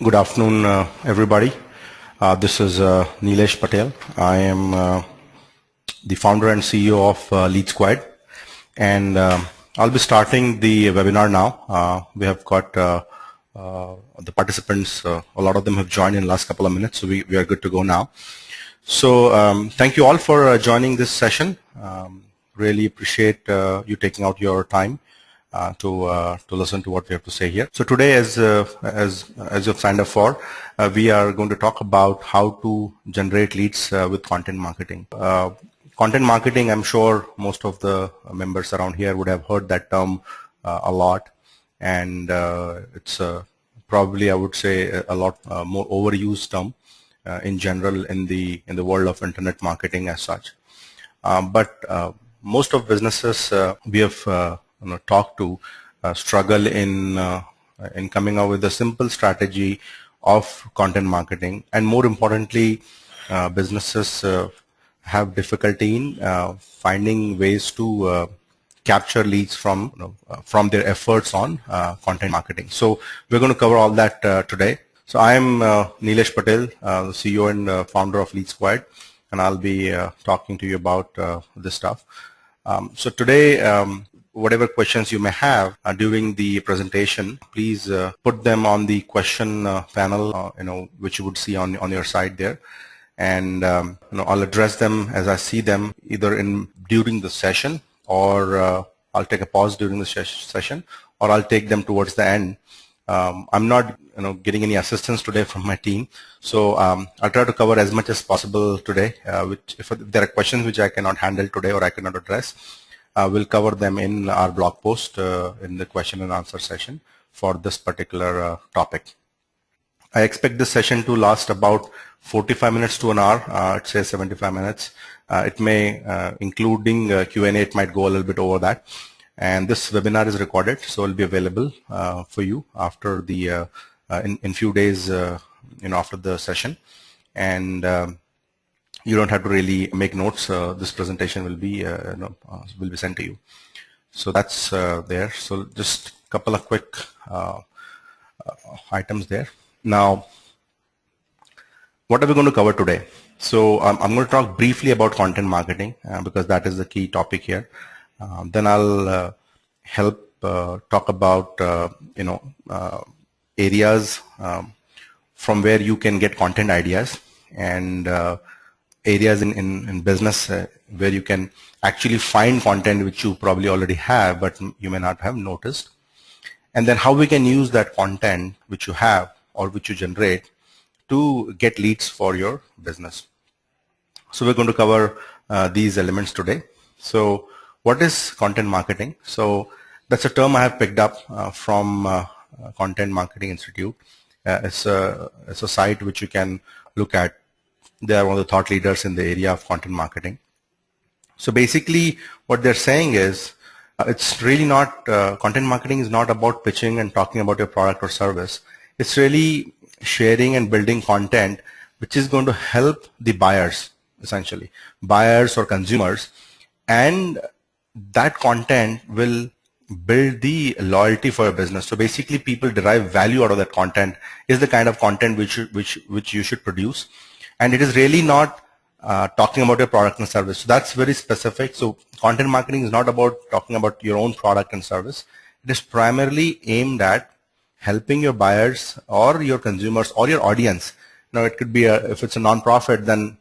Good afternoon, everybody. This is Nilesh Patel. I am the founder and CEO of LeadSquared, and I'll be starting the webinar now. We have got the participants, a lot of them have joined in the last couple of minutes, so we are good to go now. So thank you all for joining this session. Really appreciate you taking out your time to listen to what we have to say here. So today, as you've signed up for, we are going to talk about how to generate leads with content marketing. Content marketing, I'm sure most of the members around here would have heard that term a lot, and it's probably, I would say, a lot more overused term in general in the world of internet marketing as such. But most of businesses we have talked to struggle in coming up with a simple strategy of content marketing, and more importantly, businesses have difficulty in finding ways to capture leads from their efforts on content marketing. So we're going to cover all that today. So I am Nilesh Patel, the CEO and founder of LeadSquared, and I'll be talking to you about this stuff. So today, whatever questions you may have during the presentation, please put them on the question panel, which you would see on your side there, and I'll address them as I see them, either during the session, or I'll take a pause during the session, or I'll take them towards the end. I'm not getting any assistance today from my team, so I'll try to cover as much as possible today. If there are questions which I cannot handle today or I cannot address, we'll cover them in our blog post in the question and answer session for this particular topic. I expect this session to last about 45 minutes to an hour. I'd say 75 minutes. It may, including Q&A, it might go a little bit over that. And this webinar is recorded, so it'll be available for you after the in few days, after the session. And you don't have to really make notes. This presentation will be sent to you. So that's there. So just a couple of quick items there. Now, what are we going to cover today? So I'm going to talk briefly about content marketing because that is the key topic here. Then I'll help talk about areas from where you can get content ideas, and areas in business where you can actually find content which you probably already have but you may not have noticed, and then how we can use that content which you have or which you generate to get leads for your business. So we're going to cover these elements today. So what is content marketing? So that's a term I have picked up from Content Marketing Institute. It's a site which you can look at. They are one of the thought leaders in the area of content marketing. So basically what they're saying is it's really not, content marketing is not about pitching and talking about your product or service. It's really sharing and building content which is going to help the buyers, essentially, buyers or consumers, and that content will build the loyalty for your business. So basically people derive value out of that content is the kind of content which you should produce. And it is really not talking about your product and service. So that's very specific. So content marketing is not about talking about your own product and service. It is primarily aimed at helping your buyers or your consumers or your audience. Now it could be, if it's a non-profit, then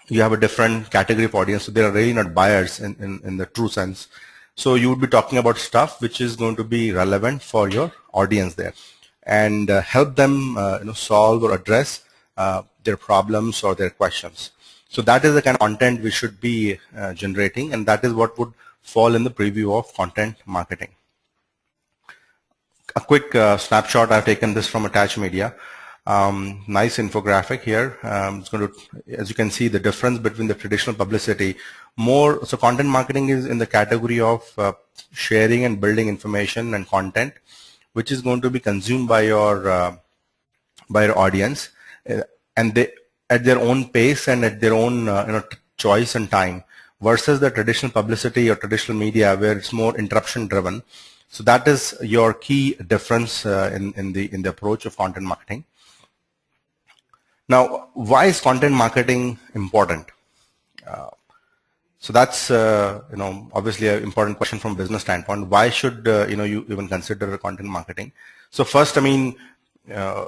you have a different category of audience. So they are really not buyers in the true sense. So you would be talking about stuff which is going to be relevant for your audience there, and help them solve or address their problems or their questions. So that is the kind of content we should be generating, and that is what would fall in the preview of content marketing. A quick snapshot. I've taken this from Attach Media. Nice infographic here. It's going to, as you can see, the difference between the traditional publicity. So content marketing is in the category of sharing and building information and content, which is going to be consumed by your audience, and they at their own pace and at their own choice and time, versus the traditional publicity or traditional media where it's more interruption driven. So that is your key difference in the approach of content marketing. Now, why is content marketing important? So that's obviously an important question from a business standpoint. Why should you even consider content marketing? So first, I mean,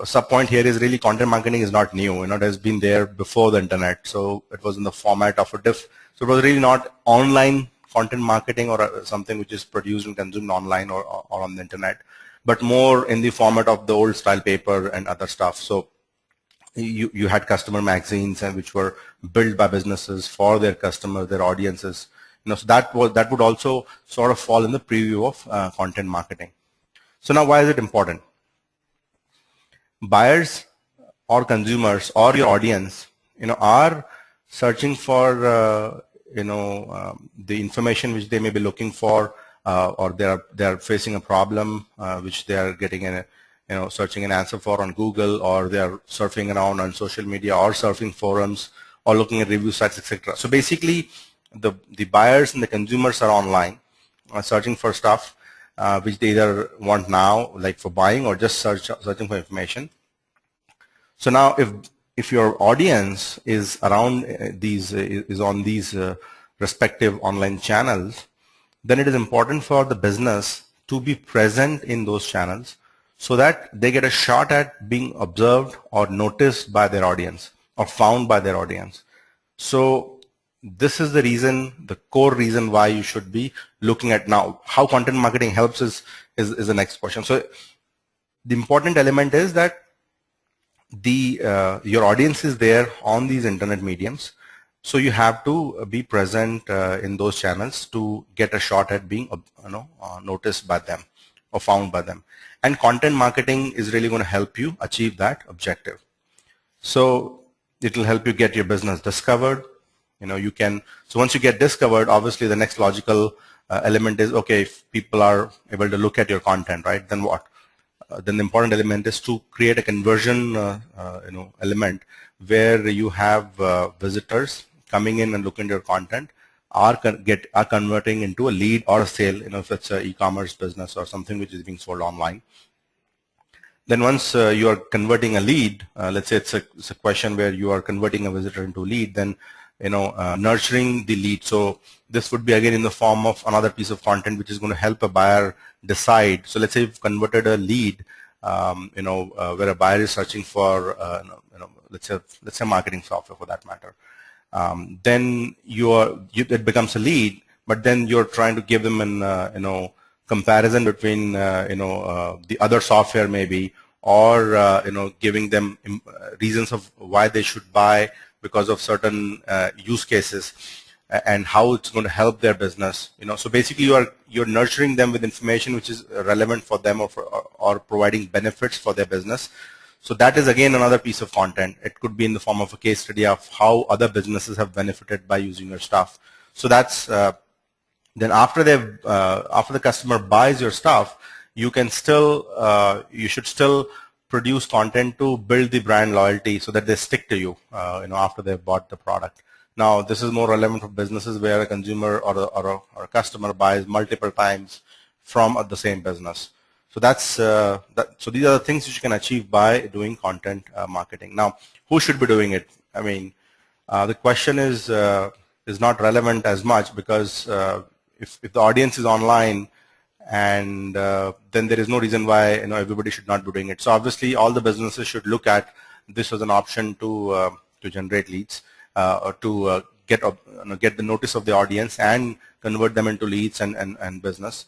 sub point here is really content marketing is not new. It has been there before the internet. So it was in the format of a diff. So it was really not online content marketing or something which is produced and consumed online or on the internet, but more in the format of the old style paper and other stuff. So you had customer magazines and which were built by businesses for their customers, their audiences. So that would also sort of fall in the preview of content marketing. So now, why is it important? Buyers or consumers or your audience, are searching for the information which they may be looking for, or they are facing a problem which they are getting searching an answer for on Google, or they are surfing around on social media or surfing forums or looking at review sites, etc. So basically, the buyers and the consumers are online searching for stuff which they either want now, like for buying, or just searching for information. So now, if your audience is around is on these respective online channels, then it is important for the business to be present in those channels, so that they get a shot at being observed or noticed by their audience or found by their audience. So this is the reason, the core reason why you should be looking at now. How content marketing helps is the next question. So the important element is that your audience is there on these internet mediums. So you have to be present in those channels to get a shot at being noticed by them or found by them. And content marketing is really going to help you achieve that objective. So it will help you get your business discovered. So once you get discovered, obviously the next logical element is, okay, if people are able to look at your content, right, then what? Then the important element is to create a conversion element where you have visitors coming in and looking at your content are converting into a lead or a sale, if it's an e-commerce business or something which is being sold online. Then once you are converting a lead, let's say it's a question where you are converting a visitor into a lead, then nurturing the lead. So this would be again in the form of another piece of content which is going to help a buyer decide. So let's say you've converted a lead, where a buyer is searching for, let's say marketing software for that matter. Then it becomes a lead, but then you're trying to give them an comparison between the other software maybe, or giving them reasons of why they should buy because of certain use cases and how it's going to help their business. So basically you're nurturing them with information which is relevant for them, or providing benefits for their business. So that is again another piece of content. It could be in the form of a case study of how other businesses have benefited by using your stuff. So that's then after the customer buys your stuff, you should still produce content to build the brand loyalty so that they stick to you, after they've bought the product. Now, this is more relevant for businesses where a consumer or a customer buys multiple times from the same business. So so these are the things which you can achieve by doing content marketing. Now, who should be doing it? I mean, the question is not relevant as much, because if the audience is online, and then there is no reason why everybody should not be doing it. So obviously, all the businesses should look at this as an option to generate leads, or to get the notice of the audience and convert them into leads and business.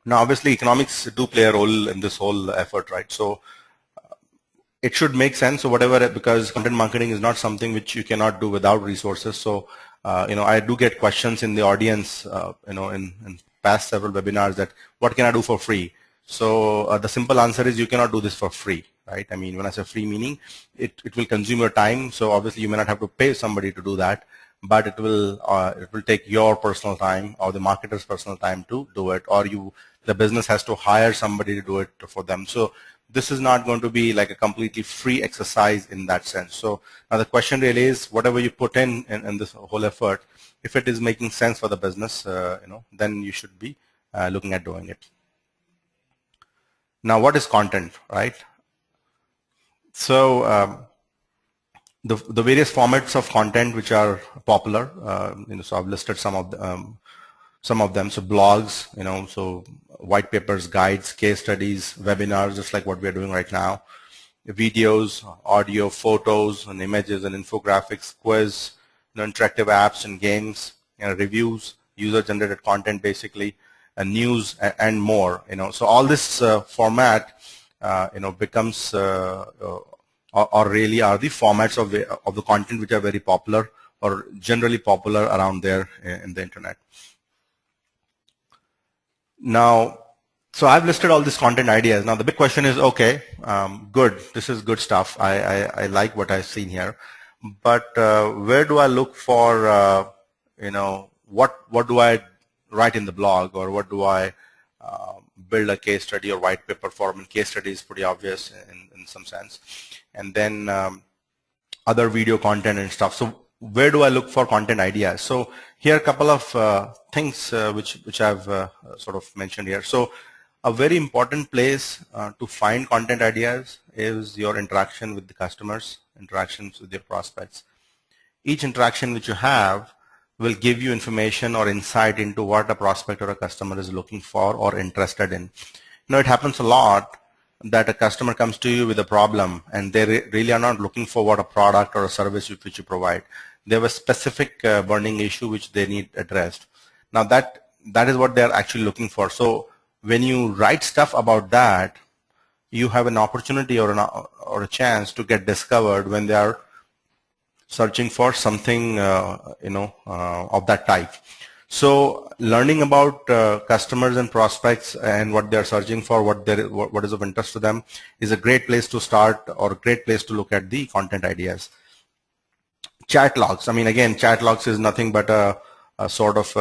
Now, obviously, economics do play a role in this whole effort, right? So it should make sense. So because content marketing is not something which you cannot do without resources. So I do get questions in the audience, in past several webinars, that what can I do for free? So the simple answer is you cannot do this for free, right? I mean, when I say free, meaning it will consume your time. So obviously you may not have to pay somebody to do that, but it will take your personal time or the marketer's personal time to do it, or the business has to hire somebody to do it for them. So this is not going to be like a completely free exercise in that sense. So now the question really is, whatever you put in this whole effort, if it is making sense for the business, then you should be looking at doing it. Now, what is content, right? So the various formats of content which are popular, so I've listed some of them. So blogs, so white papers, guides, case studies, webinars, just like what we're doing right now, videos, audio, photos, and images and infographics, quiz, interactive apps and games, reviews, user-generated content, basically, and news and more. So all this format, becomes or really are the formats of the content which are very popular or generally popular around there in the internet. Now, so I've listed all these content ideas. Now the big question is, okay, good, this is good stuff. I like what I've seen here, but where do I look for, what do I write in the blog, or what do I build a case study or white paper for? And case study is pretty obvious in some sense. And then other video content and stuff. So where do I look for content ideas? So here are a couple of things which I've sort of mentioned here. So a very important place to find content ideas is your interaction with the customers, interactions with your prospects. Each interaction which you have will give you information or insight into what a prospect or a customer is looking for or interested in. It happens a lot that a customer comes to you with a problem and they really are not looking for what a product or a service which you provide. They have a specific burning issue which they need addressed. Now that is what they're actually looking for. So when you write stuff about that, you have an opportunity or a chance to get discovered when they are searching for something of that type. So learning about customers and prospects and what they're searching for, what is of interest to them, is a great place to start, or a great place to look at the content ideas. Chat logs. I mean, again, chat logs is nothing but a sort of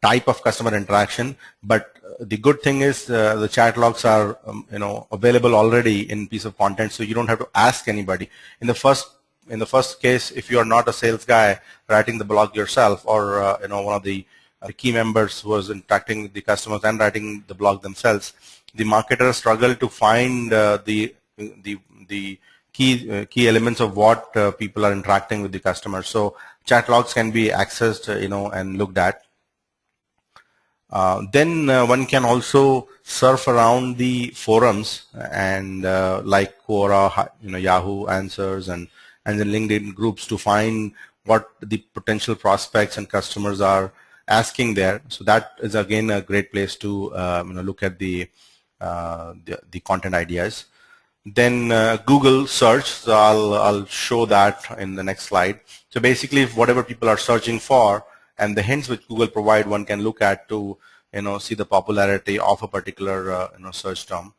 type of customer interaction. But the good thing is the chat logs are available already in piece of content, so you don't have to ask anybody. In the first case, if you are not a sales guy writing the blog yourself, or one of the key members who was interacting with the customers and writing the blog themselves, the marketers struggle to find the key elements of what people are interacting with the customers. So chat logs can be accessed, and looked at. Then one can also surf around the forums and like Quora, Yahoo Answers, and then LinkedIn groups to find what the potential prospects and customers are asking there. So that is again a great place to look at the content ideas. Then Google search. So I'll show that in the next slide. So basically, if whatever people are searching for and the hints which Google provide, one can look at to see the popularity of a particular search term.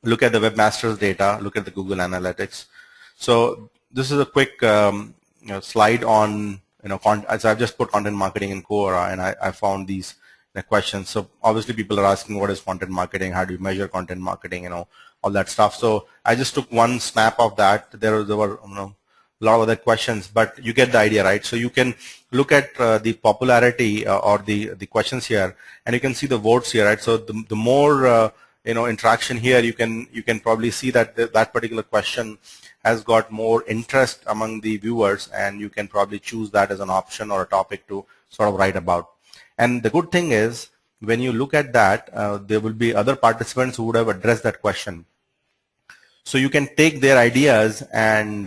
Look at the webmasters data. Look at the Google Analytics. So this is a quick slide on as I've just put content marketing in Quora, and I found these questions. So obviously people are asking, what is content marketing? How do you measure content marketing? All that stuff. So I just took one snap of that. There were a lot of other questions, but you get the idea, right? So you can look at the popularity or the questions here, and you can see the votes here, right? So the more interaction here, you can probably see that that particular question has got more interest among the viewers, and you can probably choose that as an option or a topic to sort of write about. And the good thing is, when you look at that, there will be other participants who would have addressed that question. So you can take their ideas and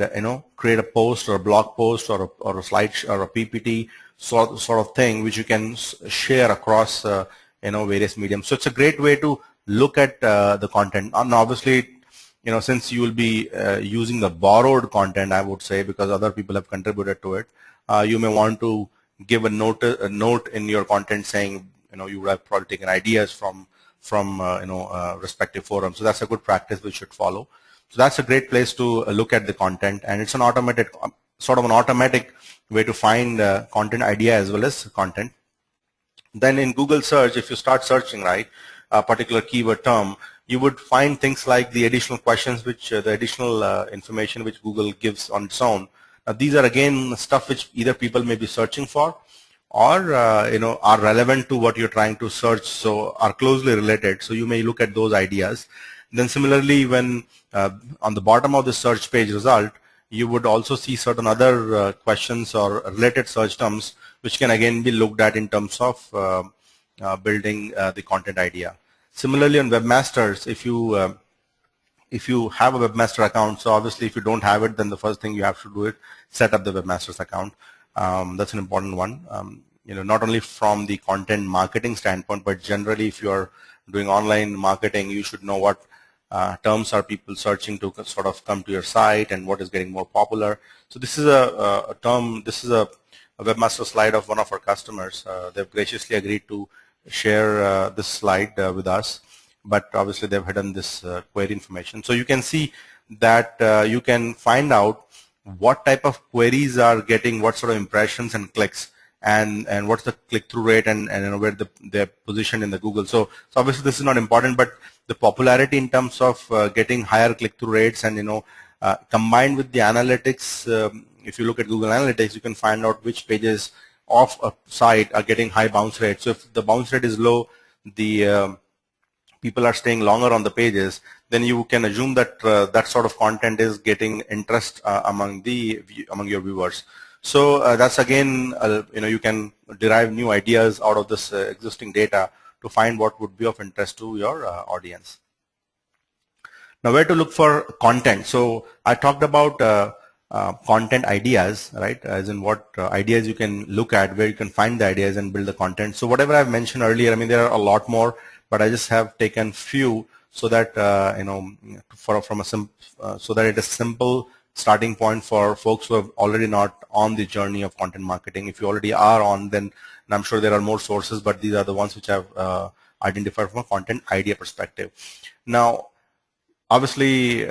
create a post or a blog post or a slide or a PPT sort of thing, which you can share across various mediums. So it's a great way to look at the content. And obviously, since you will be using the borrowed content, I would say, because other people have contributed to it, you may want to give a note in your content saying, you would have probably taken ideas from respective forums. So that's a good practice we should follow. So that's a great place to look at the content, and it's an automated way to find content idea as well as content. Then in Google search, if you start searching, right, a particular keyword term, you would find things like the additional questions, the additional information which Google gives on its own. Now, these are again stuff which either people may be searching for, or are relevant to what you're trying to search, so are closely related. So you may look at those ideas. Then similarly, when on the bottom of the search page result, you would also see certain other questions or related search terms, which can again be looked at in terms of building the content idea. Similarly, on webmasters, if you have a webmaster account, so obviously if you don't have it, then the first thing you have to do is set up the webmaster's account. That's an important one. Not only from the content marketing standpoint, but generally if you are doing online marketing, you should know what terms are people searching to sort of come to your site and what is getting more popular. So this is a term, this is a webmaster slide of one of our customers. They've graciously agreed to share this slide with us, but obviously they've hidden this query information. So you can see that you can find out what type of queries are getting what sort of impressions and clicks, and what's the click-through rate, and where they're positioned in the Google. So obviously this is not important, but the popularity in terms of getting higher click-through rates, and combined with the analytics, if you look at Google Analytics, you can find out which pages of a site are getting high bounce rate. So if the bounce rate is low, the people are staying longer on the pages, then you can assume that that sort of content is getting interest among your viewers. So that's again, you can derive new ideas out of this existing data to find what would be of interest to your audience. Now, where to look for content? So I talked about content ideas, right? As in what ideas you can look at, where you can find the ideas and build the content. So whatever I've mentioned earlier, I mean, there are a lot more, but I just have taken few so that so that it is simple starting point for folks who are already not on the journey of content marketing. If you already are on, then I'm sure there are more sources, but these are the ones which I've identified from a content idea perspective. Now, obviously,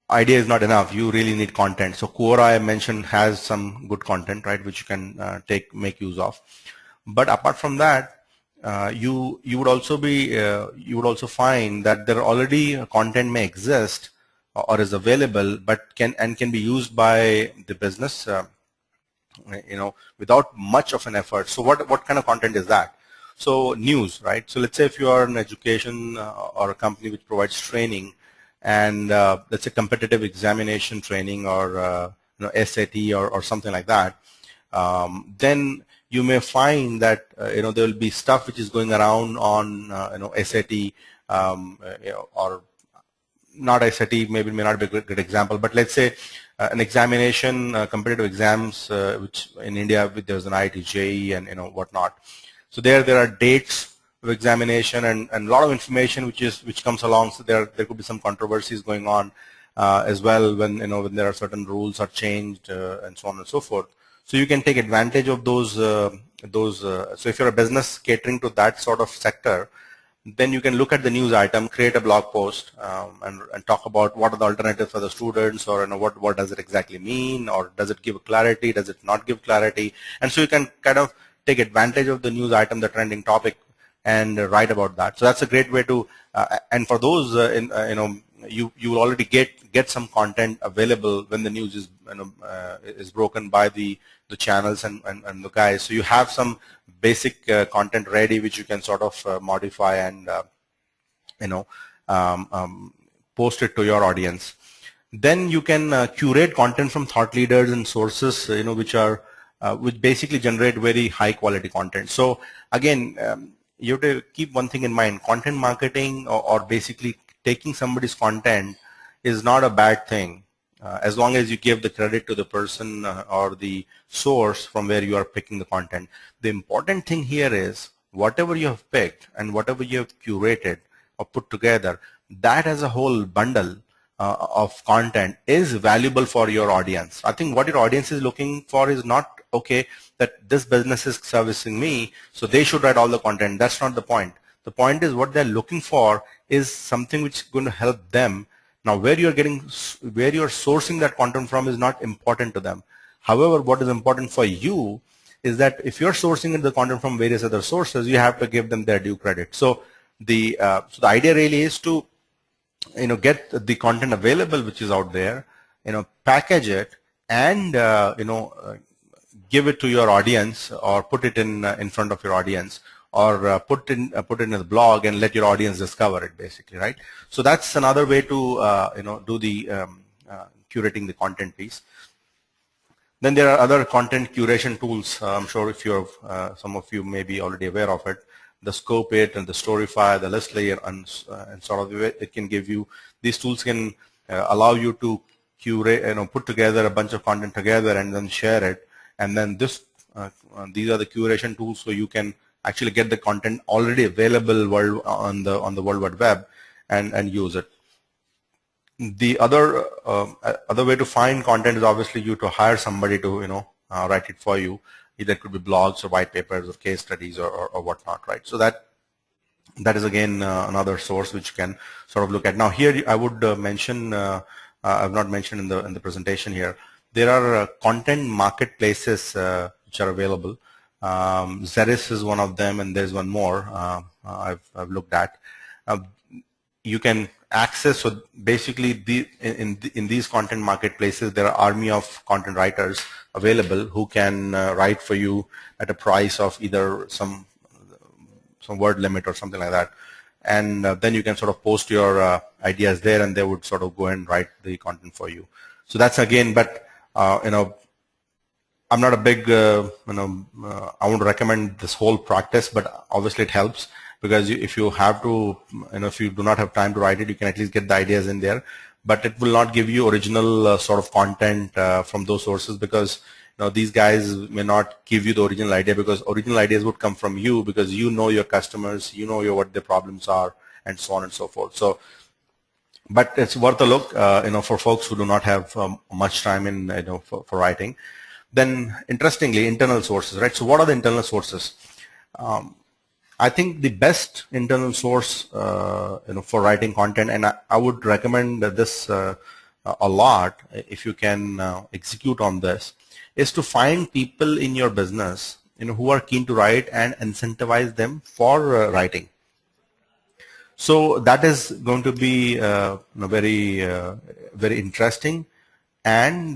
idea is not enough. You really need content. So Quora, I mentioned, has some good content, right, which you can make use of. But apart from that, you would also find that there already content may exist or is available, but can be used by the business, without much of an effort. So what kind of content is that? So news, right? So let's say if you are an education or a company which provides training, and let's say competitive examination training, or SAT or something like that, then you may find that there will be stuff which is going around on SAT, or not SAT, maybe may not be a good example, but let's say an examination, competitive exams, which in India there's an IIT, JEE, and whatnot. So there are dates of examination and a lot of information which comes along. So there could be some controversies going on as well when when there are certain rules are changed and so on and so forth. So you can take advantage of those. So if you're a business catering to that sort of sector, then you can look at the news item, create a blog post, and talk about what are the alternatives for the students, or what does it exactly mean, or does it give clarity, does it not give clarity, and so you can kind of take advantage of the news item, the trending topic, and write about that. So that's a great way to, and for those, you will already get some content available when the news is broken by the channels and the guys. So you have some basic content ready, which you can sort of modify and post it to your audience. Then you can curate content from thought leaders and sources, which basically generate very high quality content. So again, you have to keep one thing in mind: content marketing, or basically taking somebody's content, is not a bad thing, as long as you give the credit to the person or the source from where you are picking the content. The important thing here is whatever you have picked and whatever you have curated or put together, that as a whole bundle of content is valuable for your audience. I think what your audience is looking for is not, okay, that this business is servicing me, so they should write all the content. That's not the point. The point is what they're looking for is something which is going to help them. Now, where you're sourcing that content from is not important to them. However, what is important for you is that if you're sourcing the content from various other sources, you have to give them their due credit. So the idea really is to get the content available which is out there, package it, and give it to your audience or put it in front of your audience, or put it in the blog and let your audience discover it, basically, right? So that's another way to do the curating the content piece. Then there are other content curation tools. I'm sure if you're some of you may be already aware of it. The Scope It and the Storyfy, the List Layer, and sort of it can give you, these tools can allow you to curate, put together a bunch of content together and then share it. And then these are the curation tools, so you can actually get the content already available on the World Wide Web and use it. The other way to find content is obviously you to hire somebody to write it for you. Either it could be blogs or white papers or case studies or whatnot, right? So that is again another source which you can sort of look at. Now here I would mention, I've not mentioned in the presentation here, there are content marketplaces which are available. Zeris is one of them, and there's one more I've looked at. You can access, so basically in these content marketplaces there are army of content writers available who can write for you at a price of either some word limit or something like that, and then you can sort of post your ideas there and they would sort of go and write the content for you. So that's again, but I'm not a big I won't recommend this whole practice, but obviously it helps, because if you have to, if you do not have time to write it, you can at least get the ideas in there, but it will not give you original sort of content from those sources, because these guys may not give you the original idea, because original ideas would come from you, because you know your customers, you know what their problems are, and so on and so forth. So, but it's worth a look, for folks who do not have much time in, for writing. Then, interestingly, internal sources, right? So, what are the internal sources? I think the best internal source, for writing content, and I would recommend this a lot if you can execute on this, is to find people in your business, who are keen to write, and incentivize them for writing. So that is going to be very very interesting, and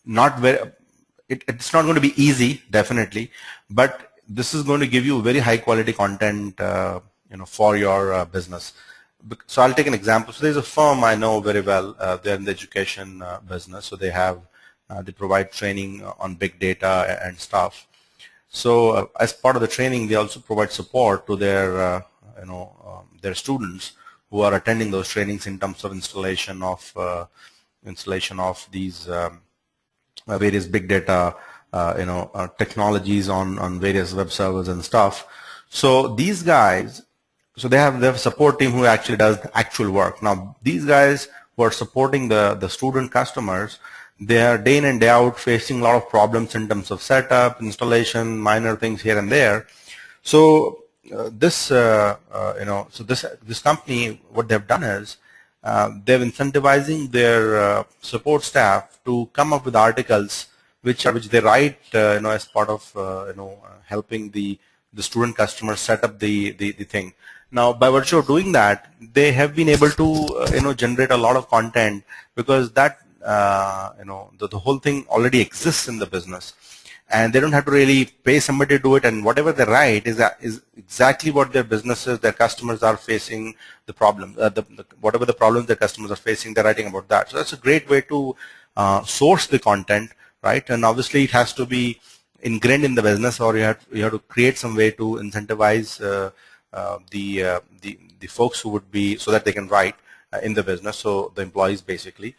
not very. It's not going to be easy, definitely, but this is going to give you very high quality content, for your business. So I'll take an example. So there's a firm I know very well. They're in the education business, so they provide training on big data and stuff. So as part of the training, they also provide support to their their students who are attending those trainings in terms of installation of these various big data technologies on various web servers and stuff. So these guys, so they have a support team who actually does the actual work. Now these guys who are supporting the student customers, they are day in and day out facing a lot of problems in terms of setup, installation, minor things here and there. So this company, what they've done is they're incentivizing their support staff to come up with articles which they write as part of helping the student customers set up the thing. Now, by virtue of doing that, they have been able to generate a lot of content, because that the whole thing already exists in the business, and they don't have to really pay somebody to do it, and whatever they write is exactly what their businesses, their customers are facing, the problem, whatever the problems their customers are facing, they're writing about that. So that's a great way to source the content, right? And obviously it has to be ingrained in the business, or you have to create some way to incentivize the folks who would be, so that they can write in the business, so the employees basically.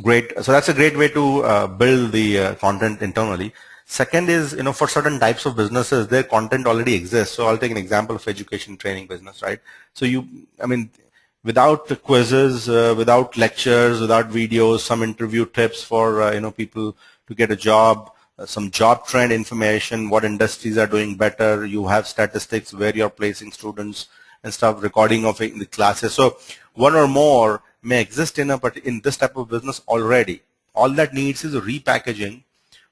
Great. So that's a great way to build the content internally. Second is, for certain types of businesses, their content already exists. So I'll take an example of education training business, right? So without the quizzes, without lectures, without videos, some interview tips for people to get a job, some job trend information, what industries are doing better. You have statistics where you're placing students and stuff, recording of the classes. So one or more may exist in this type of business already. All that needs is a repackaging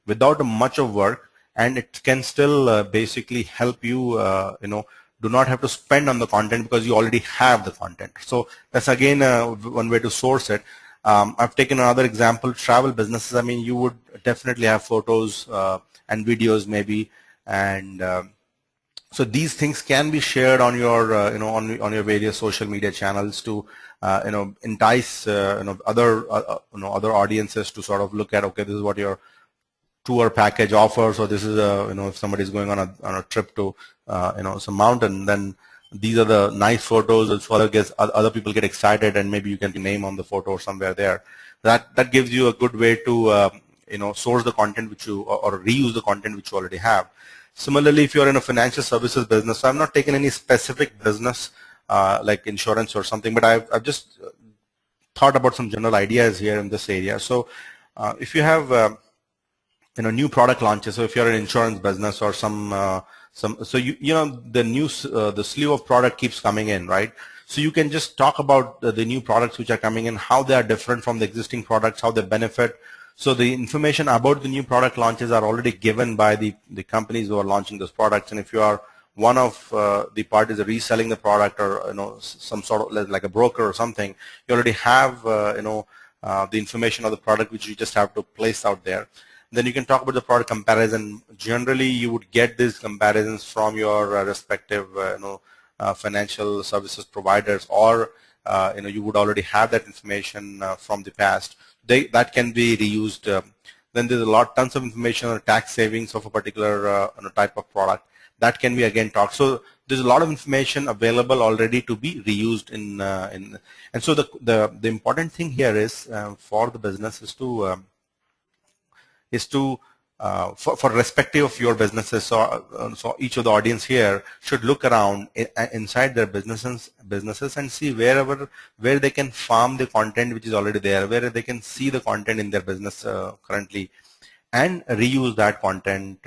without much of work, and it can still basically help you. Do not have to spend on the content, because you already have the content. So that's again one way to source it. I've taken another example, travel businesses. I mean, you would definitely have photos and videos maybe, and so these things can be shared on your, on your various social media channels to, entice, other audiences to sort of look at, okay, this is what your tour package offers, or this is a, if somebody is going on a trip to, some mountain, then these are the nice photos. So other people get excited, and maybe you can name on the photo or somewhere there. That gives you a good way to, source the content which you, or reuse the content which you already have. Similarly, if you're in a financial services business, so I'm not taking any specific business like insurance or something, but I've just thought about some general ideas here in this area. So if you have new product launches, so if you're an insurance business or so the slew of product keeps coming in, right? So you can just talk about the new products which are coming in, how they are different from the existing products, how they benefit. So the information about the new product launches are already given by the companies who are launching those products. And if you are one of the parties reselling the product, or some sort of like a broker or something, you already have the information of the product which you just have to place out there. Then you can talk about the product comparison. Generally, you would get these comparisons from your respective financial services providers, or you would already have that information from the past. That can be reused. Then there's tons of information on tax savings of a particular type of product. That can be again talked. So there's a lot of information available already to be reused and so the important thing here is for the business is to for respective of your businesses. So each of the audience here should look around inside their businesses and see where they can farm the content which is already there, where they can see the content in their business currently, and reuse that content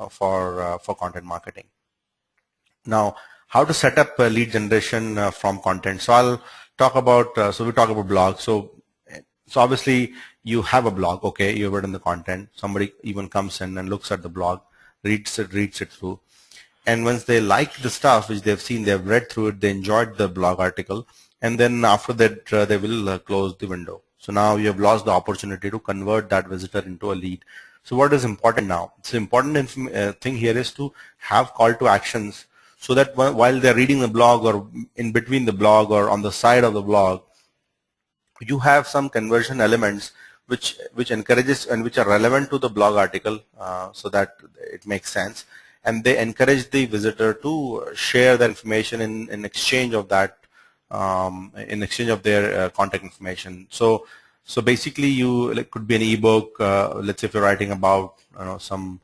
for content marketing. Now, how to set up lead generation from content. So I'll talk about so we talk about blogs. So obviously you have a blog, okay, you've written the content, somebody even comes in and looks at the blog, reads it through, and once they like the stuff which they've seen, they've read through it, they enjoyed the blog article, and then after that they will close the window. So now you have lost the opportunity to convert that visitor into a lead. So what is important now? The important thing here is to have call to actions, so that while they're reading the blog, or in between the blog, or on the side of the blog, you have some conversion elements which encourages and which are relevant to the blog article, so that it makes sense, and they encourage the visitor to share the information in exchange of that, in exchange of their contact information. So basically, it could be an ebook. Let's say if you're writing about some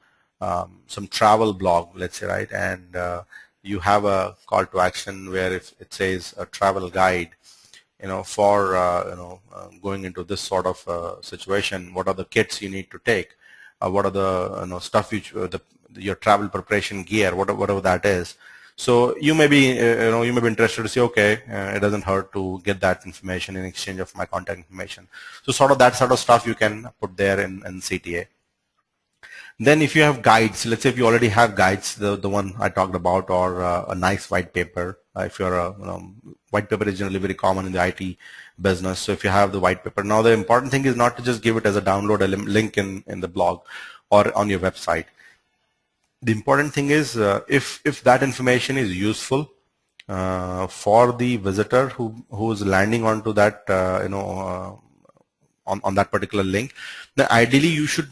travel blog, let's say, right, and you have a call to action where if it says a travel guide, for going into this sort of situation, what are the kits you need to take? What are the stuff your travel preparation gear, whatever that is. So you may be interested to say, okay, it doesn't hurt to get that information in exchange of my contact information. So that sort of stuff you can put there in CTA. Then if you have guides, let's say if you already have guides, the one I talked about, or a nice white paper. If you're white paper is generally very common in the IT business. So if you have the white paper, now the important thing is not to just give it as a download link in the blog or on your website. The important thing is if that information is useful for the visitor who is landing onto that on that particular link, then ideally you should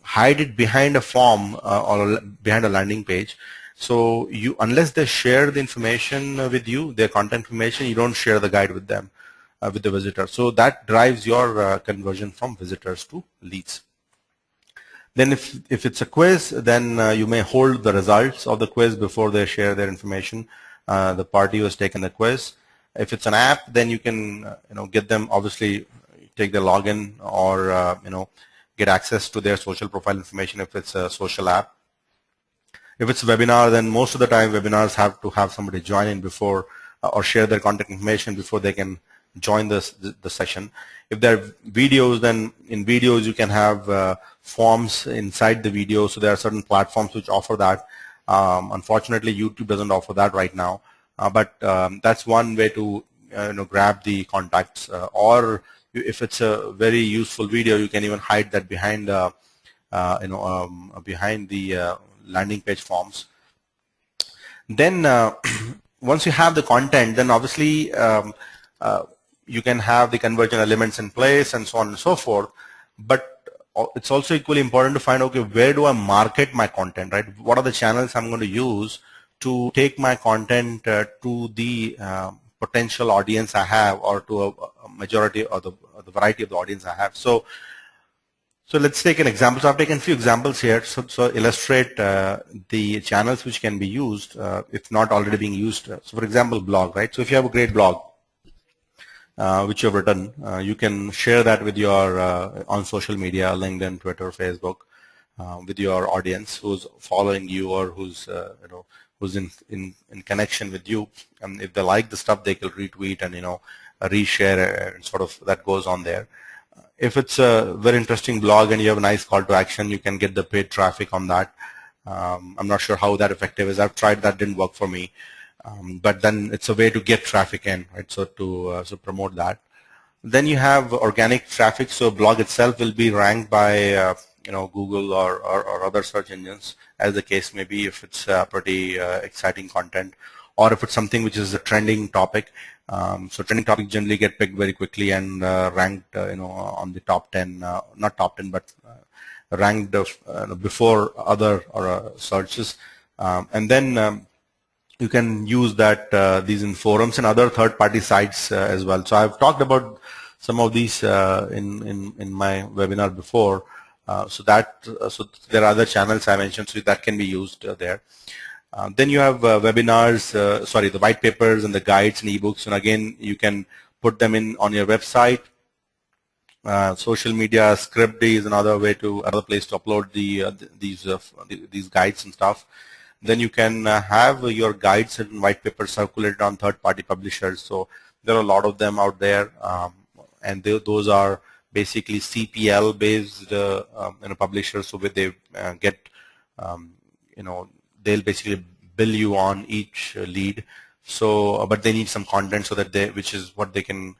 hide it behind a form or behind a landing page. So unless they share the information with you, their contact information, you don't share the guide with them, with the visitor. So that drives your conversion from visitors to leads. Then if it's a quiz, then you may hold the results of the quiz before they share their information, the party who has taken the quiz. If it's an app, then you can get them, obviously take their login, or get access to their social profile information if it's a social app. If it's a webinar, then most of the time webinars have to have somebody join in before or share their contact information before they can join the session. If there are videos, then in videos you can have forms inside the video. So there are certain platforms which offer that. Unfortunately, YouTube doesn't offer that right now. But that's one way to grab the contacts, or if it's a very useful video, you can even hide that behind behind the landing page forms. Then once you have the content, then obviously you can have the conversion elements in place and so on and so forth. But it's also equally important to find, okay, where do I market my content, right? What are the channels I'm going to use to take my content to the potential audience I have, or to a majority or the variety of the audience I have. So let's take an example. So I've taken a few examples here, so illustrate the channels which can be used if not already being used. So for example, blog, right? So if you have a great blog which you have written, you can share that with your on social media, LinkedIn, Twitter, Facebook, with your audience who's following you, or who's who's in connection with you. And if they like the stuff, they can retweet and reshare, and sort of that goes on there. If it's a very interesting blog and you have a nice call to action, you can get the paid traffic on that. I'm not sure how that effective is. I've tried that, didn't work for me. But then it's a way to get traffic in, right? So to promote that. Then you have organic traffic. So blog itself will be ranked by Google or other search engines, as the case may be, if it's pretty exciting content, or if it's something which is a trending topic. So trending topics generally get picked very quickly and ranked, on the top 10, not top 10, but ranked before other searches. And then you can use that these in forums and other third-party sites as well. So I've talked about some of these in my webinar before. So there are other channels I mentioned, so that can be used there. Then you have webinars, the white papers and the guides and ebooks, and again you can put them in on your website. Social media, Scriptd is another place to upload these guides and stuff. Then you can have your guides and white papers circulated on third-party publishers. So there are a lot of them out there, and those are basically CPL-based publishers. So they get they'll basically bill you on each lead. So, but they need some content so that which is what they can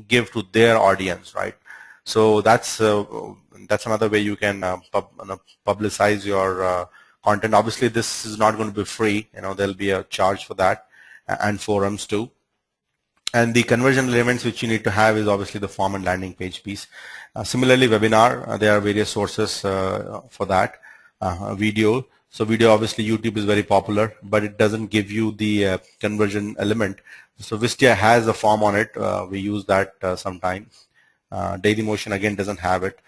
give to their audience, right? So that's another way you can publicize your content. Obviously, this is not going to be free. There'll be a charge for that, and forums too. And the conversion elements which you need to have is obviously the form and landing page piece. Similarly, webinar, there are various sources for that. Video. So video, obviously YouTube is very popular, but it doesn't give you the conversion element. So Wistia has a form on it. We use that sometimes. Dailymotion again doesn't have it.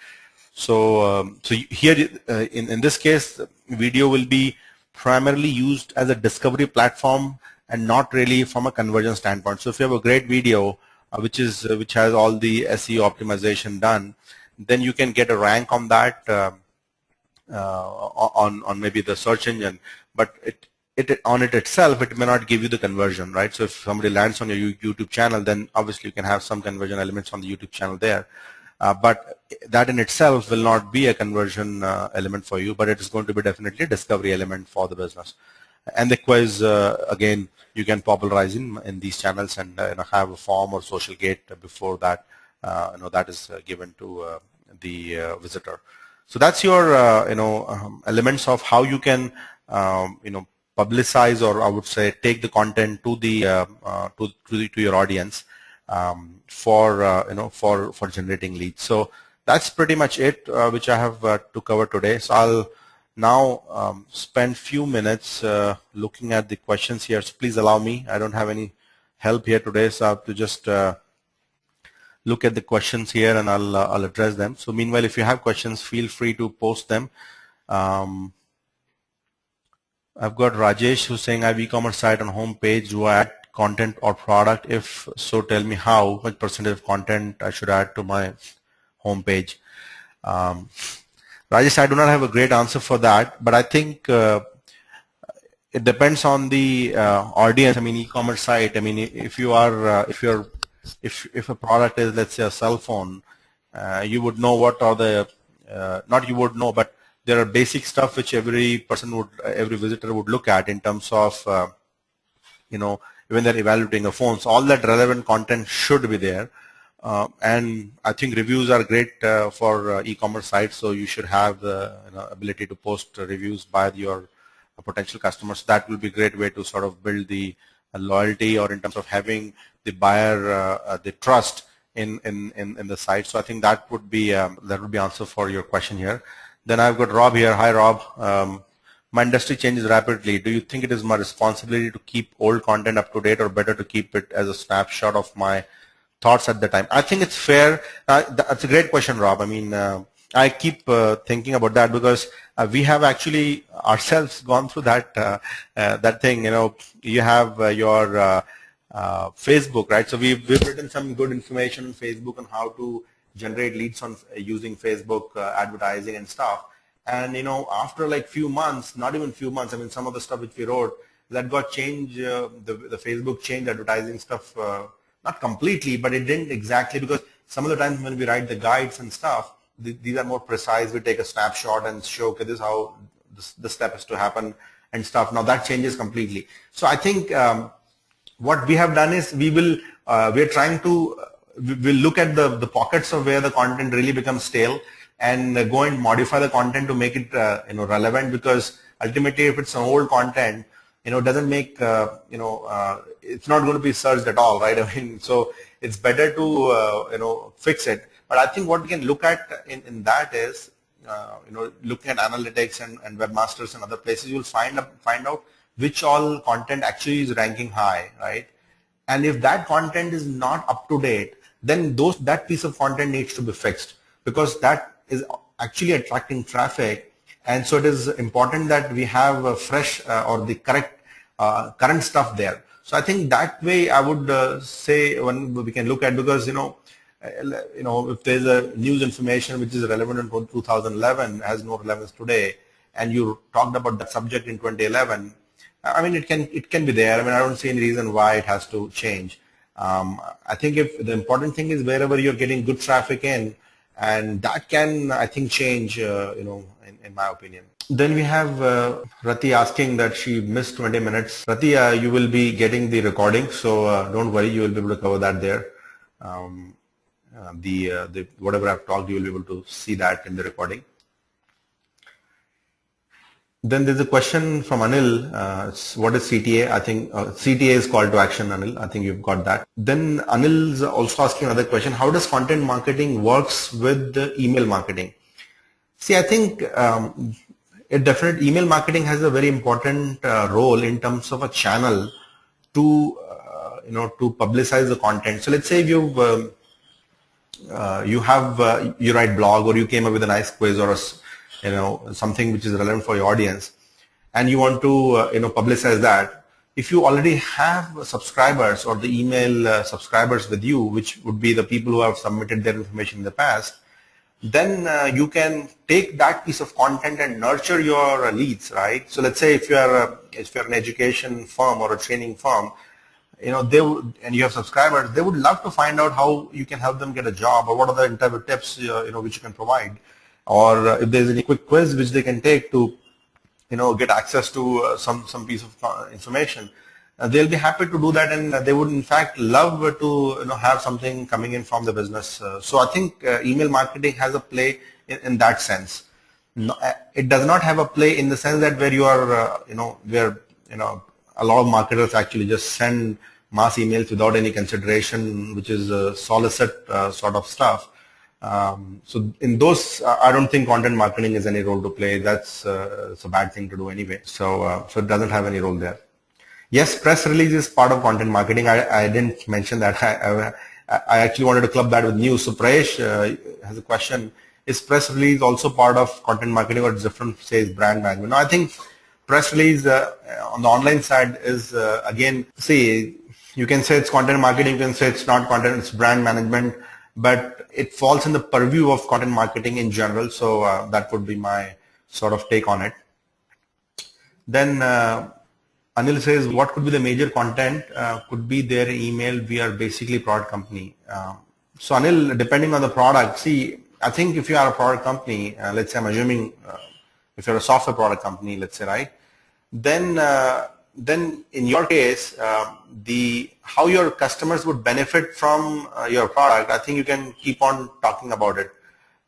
So here in this case, video will be primarily used as a discovery platform and not really from a conversion standpoint. So if you have a great video which has all the SEO optimization done, then you can get a rank on that on maybe the search engine, but on it itself it may not give you the conversion, right? So if somebody lands on your YouTube channel, then obviously you can have some conversion elements on the YouTube channel there. But that in itself will not be a conversion element for you, but it is going to be definitely a discovery element for the business. And the quiz, again, you can popularize in these channels and have a form or social gate before that that is given to the visitor. So that's your elements of how you can publicize, or I would say take the content to the to your audience for generating leads. So that's pretty much it which I have to cover today. So I'll now spend few minutes looking at the questions here. So please allow me. I don't have any help here today, so I have to just look at the questions here and I'll address them. So meanwhile, if you have questions, feel free to post them. I've got Rajesh who's saying, I have e-commerce site on home page. Do I add content or product? If so, tell me how. What percentage of content I should add to my home page? Rajesh, I do not have a great answer for that, but I think it depends on the audience. I mean, e-commerce site. I mean, if a product is, let's say, a cell phone, you would know what are the not you would know, but there are basic stuff which every visitor would look at in terms of when they're evaluating the phones. All that relevant content should be there. And I think reviews are great for e-commerce sites, so you should have the ability to post reviews by your potential customers. That will be a great way to sort of build the loyalty, or in terms of having the buyer the trust in the site. So I think that would be answer for your question here. Then I've got Rob here. Hi, Rob. My industry changes rapidly. Do you think it is my responsibility to keep old content up to date, or better to keep it as a snapshot of my thoughts at the time? I think it's fair. That's a great question, Rob. I mean, I keep thinking about that, because we have actually ourselves gone through that that thing. You have your Facebook, right? So we've written some good information on Facebook on how to generate leads on using Facebook advertising and stuff. And after like few months, not even few months, I mean, some of the stuff which we wrote, that got changed. The Facebook changed advertising stuff, not completely, but it didn't exactly, because some of the times when we write the guides and stuff, these are more precise. We take a snapshot and show, okay, this is how this step is to happen and stuff. Now that changes completely. So I think what we have done is we'll look at the pockets of where the content really becomes stale, and go and modify the content to make it relevant, because ultimately if it's an old content, it doesn't make it's not going to be searched at all, right? I mean, so it's better to fix it. But I think what we can look at in that is looking at analytics and webmasters and other places, you'll find out which all content actually is ranking high, right? And if that content is not up to date, then that piece of content needs to be fixed, because that is actually attracting traffic. And so it is important that we have a fresh or the current stuff there. So I think that way I would say when we can look at, because if there's a news information which is relevant in 2011 has no relevance today, and you talked about that subject in 2011, I mean, it can be there. I mean, I don't see any reason why it has to change. I think if the important thing is wherever you're getting good traffic in, and that can, I think, change, in my opinion. Then we have Rati asking that she missed 20 minutes. Rati, you will be getting the recording, so don't worry, you will be able to cover that there. Whatever I've talked, you will be able to see that in the recording. Then there's a question from Anil. What is CTA? I think CTA is call to action, Anil. I think you've got that. Then Anil's also asking another question. How does content marketing works with the email marketing? See, I think email marketing has a very important role in terms of a channel to to publicize the content. So let's say you write blog, or you came up with a nice quiz, or something which is relevant for your audience, and you want to publicize that. If you already have subscribers, or the email subscribers with you, which would be the people who have submitted their information in the past, then you can take that piece of content and nurture your leads, right? So let's say if you're an education firm or a training firm, and you have subscribers, they would love to find out how you can help them get a job, or what are the interview tips which you can provide, or if there's any quick quiz which they can take to get access to some piece of information. They'll be happy to do that, and they would in fact love to have something coming in from the business. So I think email marketing has a play in that sense. No, it does not have a play in the sense that where you are where a lot of marketers actually just send mass emails without any consideration, which is solicit sort of stuff. So in those, I don't think content marketing has any role to play. That's it's a bad thing to do anyway. So it doesn't have any role there. Yes, press release is part of content marketing. I didn't mention that. I actually wanted to club that with news. So Prayesh has a question. Is press release also part of content marketing, or different, says brand management? No, I think press release on the online side is, again, see, you can say it's content marketing, you can say it's not content, it's brand management, but it falls in the purview of content marketing in general. So that would be my sort of take on it. Then Anil says, what could be the major content? Could be their email. We are basically product company. So Anil, depending on the product, see, I think if you are a product company, let's say I'm assuming if you're a software product company, let's say, right, then then in your case, how your customers would benefit from your product, I think you can keep on talking about it.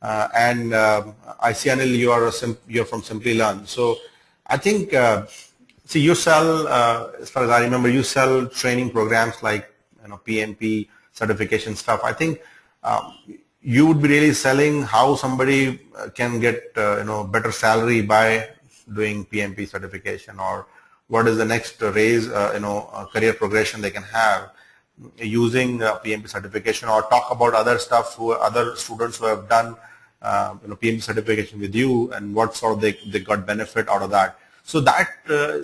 I see, Anil, you're from Simply Learn. So I think, see, you sell, as far as I remember, you sell training programs like PMP certification stuff. I think you would be really selling how somebody can get better salary by doing PMP certification, or what is the next raise career progression they can have using PMP certification, or talk about other stuff, other students who have done PMP certification with you and what sort of they got benefit out of that. So that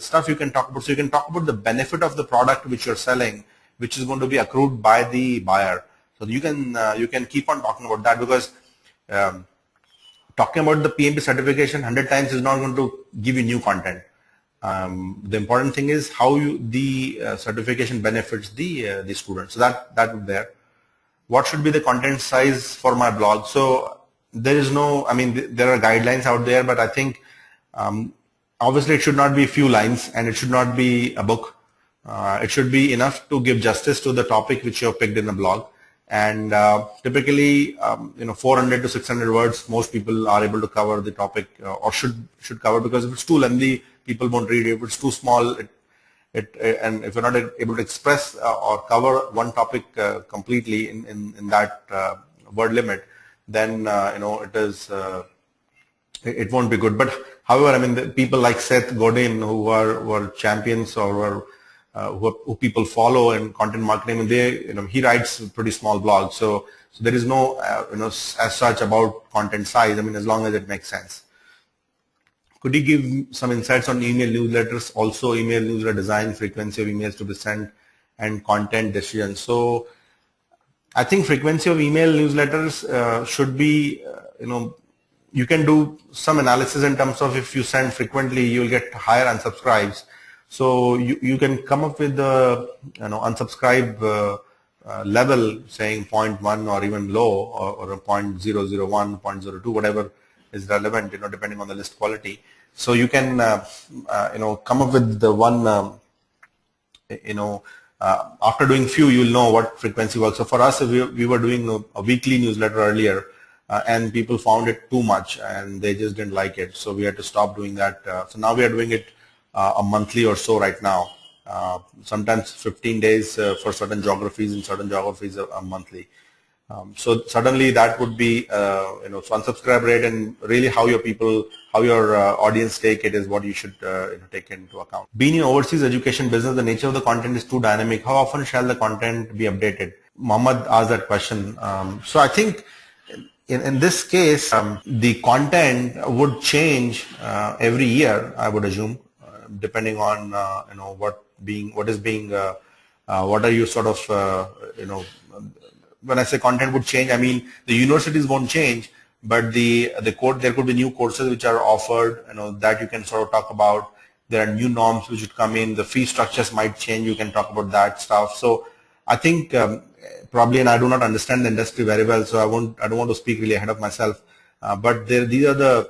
stuff you can talk about. So you can talk about the benefit of the product which you're selling, which is going to be accrued by the buyer. So you can keep on talking about that, because talking about the PMP certification 100 times is not going to give you new content. The important thing is how the certification benefits the student. So that would be there. What should be the content size for my blog? So there is no, I mean, there are guidelines out there, but I think obviously it should not be a few lines, and it should not be a book. It should be enough to give justice to the topic which you have picked in a blog. And typically, 400 to 600 words, most people are able to cover the topic, or should cover, because if it's too lengthy, people won't read it. If it's too small, and if you're not able to express or cover one topic completely in that word limit, then it won't be good. But however, I mean, the people like Seth Godin, who are champions, or who people follow in content marketing, and he writes pretty small blogs. So there is no as such about content size. I mean, as long as it makes sense. Could you give some insights on email newsletters, also email newsletter design, frequency of emails to be sent, and content decisions? So I think frequency of email newsletters should be, you can do some analysis in terms of if you send frequently, you'll get higher unsubscribes. So you can come up with the unsubscribe level, saying 0.1 or even low, or a 0.001, 0.02, whatever is relevant, depending on the list quality. So you can come up with the one, after doing few, you'll know what frequency works. So for us, we were doing a weekly newsletter earlier, and people found it too much and they just didn't like it. So we had to stop doing that. So now we are doing it a monthly or so right now. Sometimes 15 days for certain geographies, and certain geographies a monthly. So suddenly that would be, so unsubscribe rate, and really how your audience take it is what you should take into account. Being in overseas education business, the nature of the content is too dynamic. How often shall the content be updated? Mohammed asked that question. So I think in this case, the content would change every year, I would assume, depending on what are you sort of when I say content would change, I mean the universities won't change, but there could be new courses which are offered, that you can sort of talk about. There are new norms which would come in. The fee structures might change. You can talk about that stuff. So I think probably, and I do not understand the industry very well, so I don't want to speak really ahead of myself. But these are the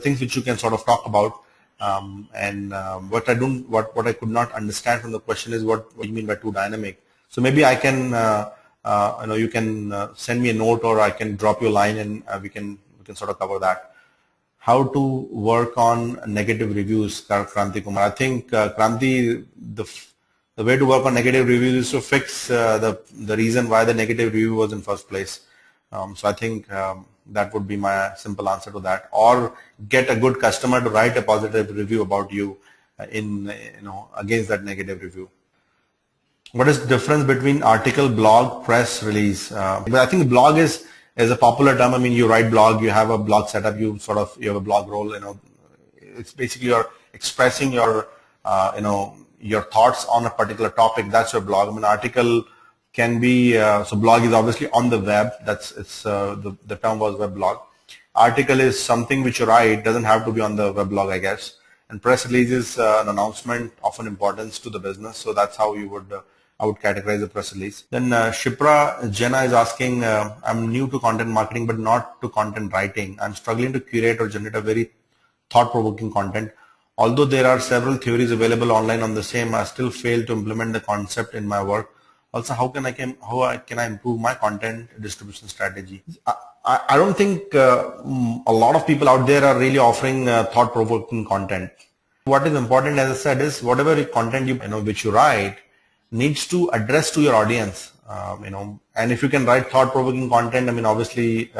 things which you can sort of talk about. What I could not understand from the question is what you mean by too dynamic. So maybe I can, you can send me a note, or I can drop you a line, and we can sort of cover that. How to work on negative reviews, Kranti Kumar? I think Kranti, the way to work on negative reviews is to fix the reason why the negative review was in first place. So I think that would be my simple answer to that. Or get a good customer to write a positive review about you against that negative review. What is the difference between article, blog, press release? But I think blog is a popular term. I mean, you write blog, you have a blog setup, you have a blog role. It's basically you're expressing your thoughts on a particular topic. That's your blog. I mean, article can be so blog is obviously on the web. The term was web blog. Article is something which you write, doesn't have to be on the web blog, I guess. And press release is an announcement of an importance to the business. So that's how I would categorize the press release. Then Shipra Jenna is asking, I'm new to content marketing but not to content writing. I'm struggling to curate or generate a very thought-provoking content. Although there are several theories available online on the same, I still fail to implement the concept in my work. Also, how can I improve my content distribution strategy? I don't think a lot of people out there are really offering thought-provoking content. What is important, as I said, is whatever content which you write needs to address to your audience. And if you can write thought-provoking content, I mean, obviously,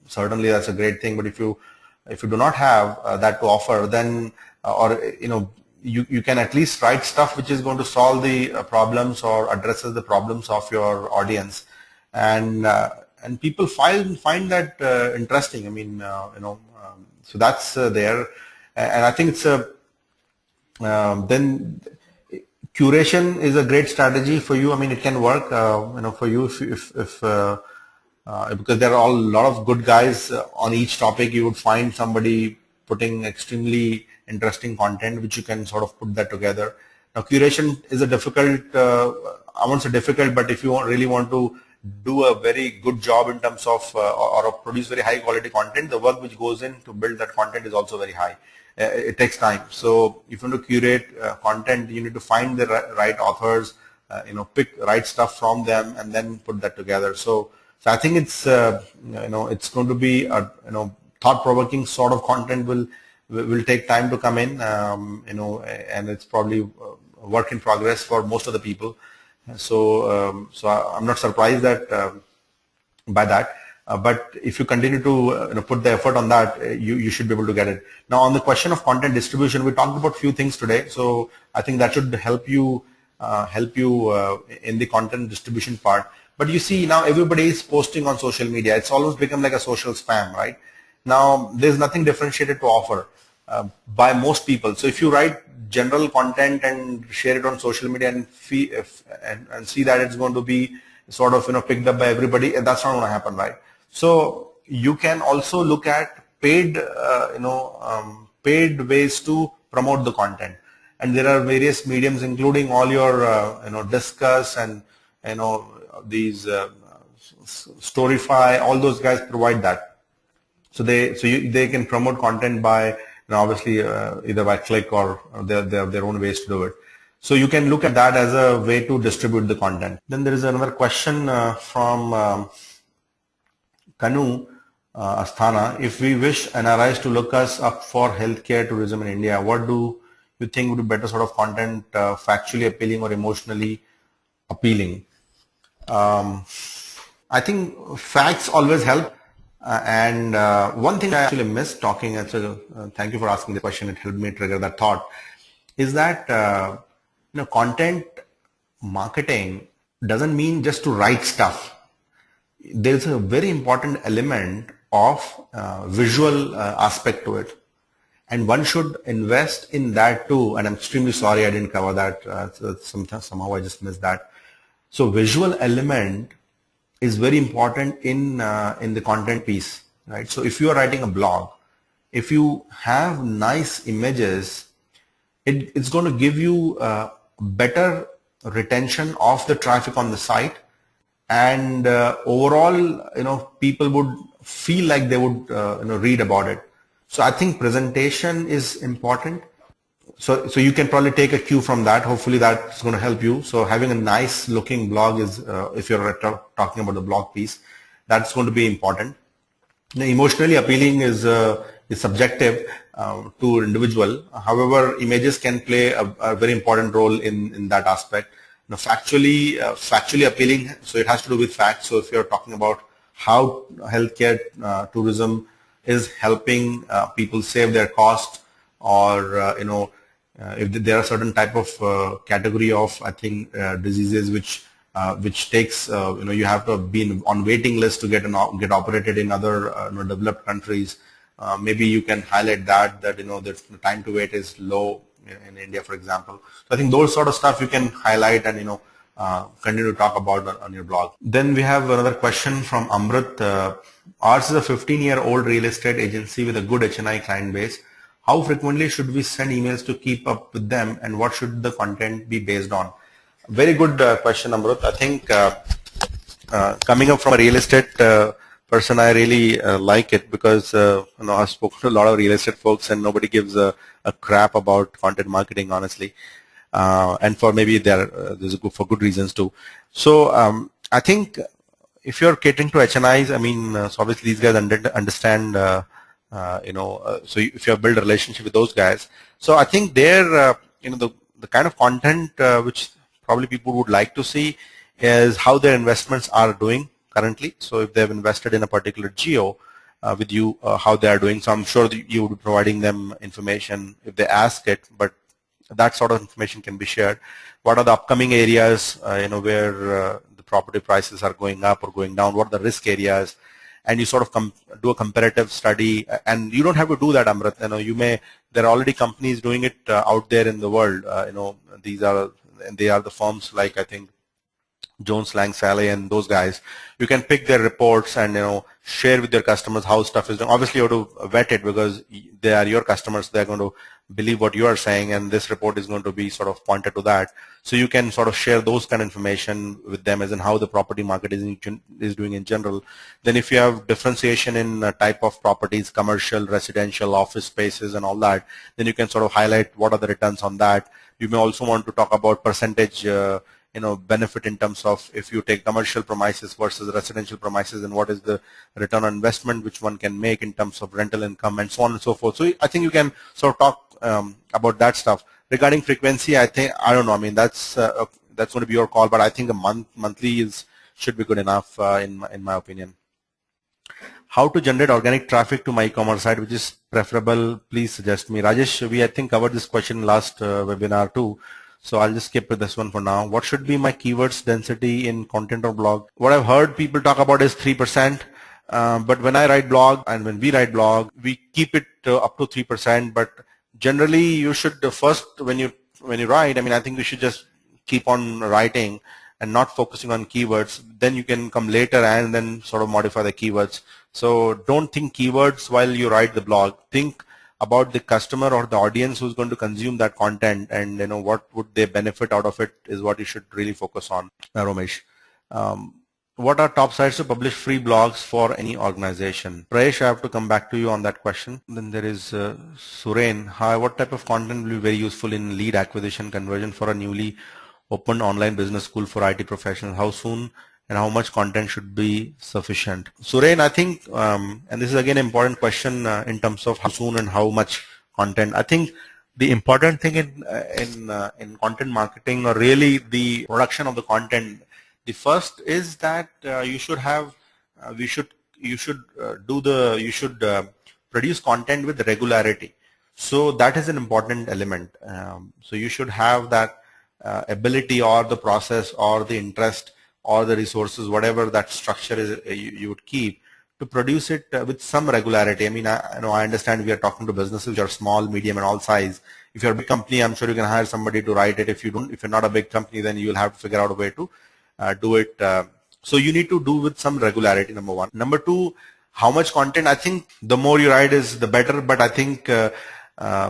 certainly that's a great thing. But if you do not have that to offer, then you can at least write stuff which is going to solve the problems or addresses the problems of your audience, and people find that interesting. I mean, so that's there, and I think it's then curation is a great strategy for you. I mean, it can work, for you if because there are a lot of good guys on each topic. You would find somebody putting extremely interesting content which you can sort of put that together. Now, curation is a difficult, I won't say difficult, but if you really want to do a very good job in terms of or produce very high quality content, the work which goes in to build that content is also very high. It takes time. So if you want to curate content, you need to find the right authors, write stuff from them and then put that together. So I think it's it's going to be a thought-provoking sort of content will take time to come in, and it's probably a work in progress for most of the people. So I'm not surprised that by that. But if you continue to put the effort on that, you should be able to get it. Now, on the question of content distribution, we talked about a few things today. So I think that should help you in the content distribution part. But you see, now everybody is posting on social media. It's almost become like a social spam, right? Now, there's nothing differentiated to offer by most people. So if you write general content and share it on social media and see that it's going to be sort of picked up by everybody, that's not going to happen, right? So you can also look at paid paid ways to promote the content, and there are various mediums, including all your Discuss and these Storyfy. All those guys provide that. So they can promote content by obviously either by click or they have their own ways to do it. So you can look at that as a way to distribute the content. Then there is another question from Kanu Asthana. If we wish NRIs to look us up for healthcare tourism in India, what do you think would be better sort of content, factually appealing or emotionally appealing? I think facts always help. And one thing I actually missed talking, thank you for asking the question, it helped me trigger that thought, is that content marketing doesn't mean just to write stuff. There's a very important element of visual aspect to it, and one should invest in that too. And I'm extremely sorry I didn't cover that. Somehow I just missed that. So visual element is very important in the content piece, right? So if you are writing a blog, if you have nice images, it's going to give you better retention of the traffic on the site, and overall, people would feel like they would read about it. So I think presentation is important. So you can probably take a cue from that. Hopefully that's going to help you. So having a nice looking blog is, if you're talking about the blog piece, that's going to be important. Now, emotionally appealing is subjective to individual. However, images can play a very important role in that aspect. Now, factually appealing, so it has to do with facts. So if you're talking about how healthcare tourism is helping people save their cost, or if there are certain type of category of diseases which takes you have to be on waiting list to get operated in other developed countries, maybe you can highlight that the time to wait is low in India, for example. So I think those sort of stuff you can highlight and continue to talk about on your blog. Then we have another question from Amrit. Ours is a 15-year-old real estate agency with a good HNI client base. How frequently should we send emails to keep up with them, and what should the content be based on? Very good question, Amrit. I think coming up from a real estate person, I really like it because I've spoken to a lot of real estate folks and nobody gives a crap about content marketing, honestly, and for maybe for good reasons too. So I think if you're catering to HNIs, I mean, so obviously these guys understand, so if you have built a relationship with those guys, so I think they're, the kind of content which probably people would like to see is how their investments are doing currently. So if they've invested in a particular geo with you, how they are doing. So I'm sure that you would be providing them information if they ask it, but that sort of information can be shared. What are the upcoming areas, where the property prices are going up or going down? What are the risk areas? And you sort of do a comparative study, and you don't have to do that, Amrit. There are already companies doing it out there in the world. They are the firms like, I think, Jones, Lang, Sally, and those guys. You can pick their reports and share with your customers how stuff is done. Obviously, you have to vet it because they are your customers. They're going to believe what you are saying, and this report is going to be sort of pointed to that. So you can sort of share those kind of information with them, as in how the property market is doing in general. Then, if you have differentiation in type of properties, commercial, residential, office spaces, and all that, then you can sort of highlight what are the returns on that. You may also want to talk about percentage benefit in terms of if you take commercial premises versus residential premises, and what is the return on investment which one can make in terms of rental income and so on and so forth. So I think you can sort of talk about that stuff. Regarding frequency, I don't know. I mean, that's going to be your call, but I think monthly should be good enough in my opinion. How to generate organic traffic to my e-commerce site, which is preferable? Please suggest me. Rajesh, we I think covered this question last webinar too. So I'll just skip with this one for now. What should be my keywords density in content or blog? What I've heard people talk about is 3%. But when I write blog and when we write blog, we keep it up to 3%. But generally, you should first, when you write, I mean, I think you should just keep on writing and not focusing on keywords. Then you can come later and then sort of modify the keywords. So don't think keywords while you write the blog. Think about the customer or the audience who's going to consume that content, and what would they benefit out of it is what you should really focus on. Ramesh, what are top sites to publish free blogs for any organization? Prayesh, I have to come back to you on that question. Then there is Suren. Hi, what type of content will be very useful in lead acquisition conversion for a newly opened online business school for IT professionals? How soon and how much content should be sufficient? Suren, I think, and this is again an important question in terms of how soon and how much content. I think the important thing in content marketing, or really the production of the content, the first is that you should produce content with regularity. So that is an important element. So you should have that ability or the process or the interest or the resources, whatever that structure is you would keep, to produce it with some regularity. I mean, I understand we are talking to businesses which are small, medium, and all size. If you're a big company, I'm sure you can hire somebody to write it. If you're not a big company, then you'll have to figure out a way to do it. So you need to do with some regularity, number one. Number two, how much content? I think the more you write is the better, but I think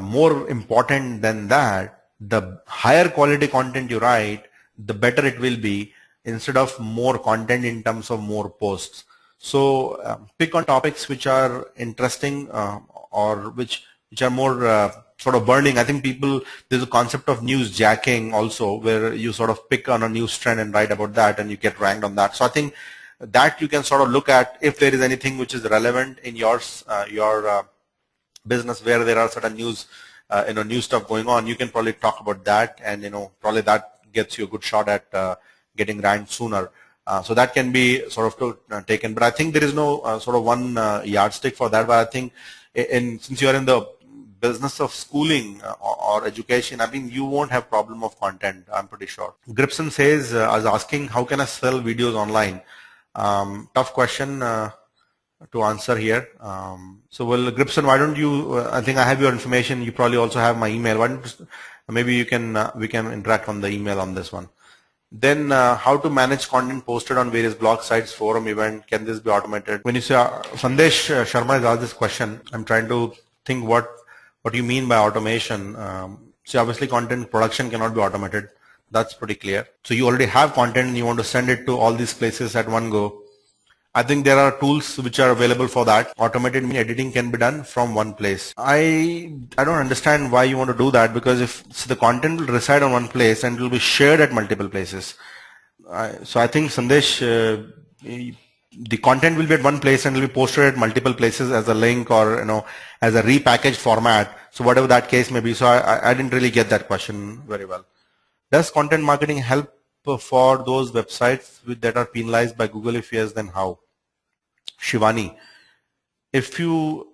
more important than that, the higher quality content you write, the better it will be, instead of more content in terms of more posts. So pick on topics which are interesting or which are more sort of burning. I think there's a concept of news jacking also, where you sort of pick on a news trend and write about that and you get ranked on that. So I think that you can sort of look at if there is anything which is relevant in your business, where there are certain news new stuff going on. You can probably talk about that, and probably that gets you a good shot at getting ranked sooner. So that can be sort of taken, but I think there is no sort of one yardstick for that. But I think since you are in the business of schooling or education, I mean, you won't have problem of content, I'm pretty sure. Gripson says, I was asking, how can I sell videos online? Tough question to answer here. So, well, Gripson, why don't you, I think I have your information. You probably also have my email. Why don't maybe you can, we can interact on the email on this one. Then how to manage content posted on various blog sites, forum, event, can this be automated? When you say, Sandesh Sharma has asked this question, I'm trying to think what you mean by automation. So obviously content production cannot be automated. That's pretty clear. So you already have content and you want to send it to all these places at one go. I think there are tools which are available for that. Automated editing can be done from one place. I don't understand why you want to do that, because if the content will reside on one place and it will be shared at multiple places. So I think, Sandesh, the content will be at one place and will be posted at multiple places as a link or as a repackaged format. So whatever that case may be. So I didn't really get that question very well. Does content marketing help for those websites that are penalized by Google? If yes, then how? Shivani, if your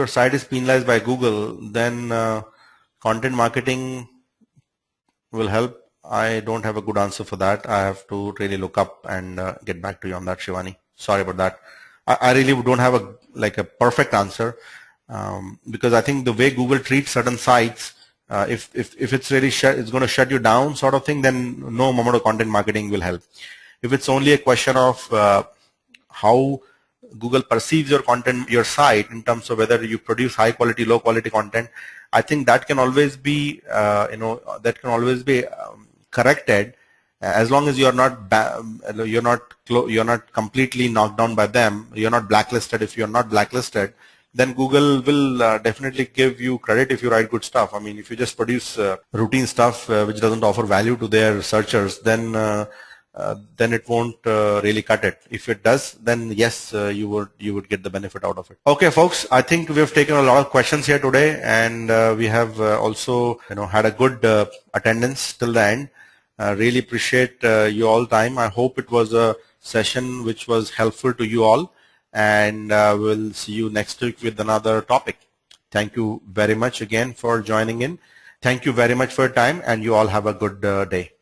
site is penalized by Google, then content marketing will help. I don't have a good answer for that. I have to really look up and get back to you on that, Shivani. Sorry about that. I really don't have a perfect answer, because I think the way Google treats certain sites, if it's really it's going to shut you down sort of thing, then no amount of content marketing will help. If it's only a question of how Google perceives your content, your site, in terms of whether you produce high quality, low quality content, I think that can always be corrected, as long as you're not completely knocked down by them. You're not blacklisted. If you're not blacklisted, then Google will definitely give you credit if you write good stuff. I mean, if you just produce routine stuff which doesn't offer value to their searchers, then it won't really cut it. If it does, then yes, you would get the benefit out of it. Okay, folks, I think we have taken a lot of questions here today, and we have also had a good attendance till the end. Really appreciate you all time. I hope it was a session which was helpful to you all, and we'll see you next week with another topic. Thank you very much again for joining in. Thank you very much for your time, and you all have a good day.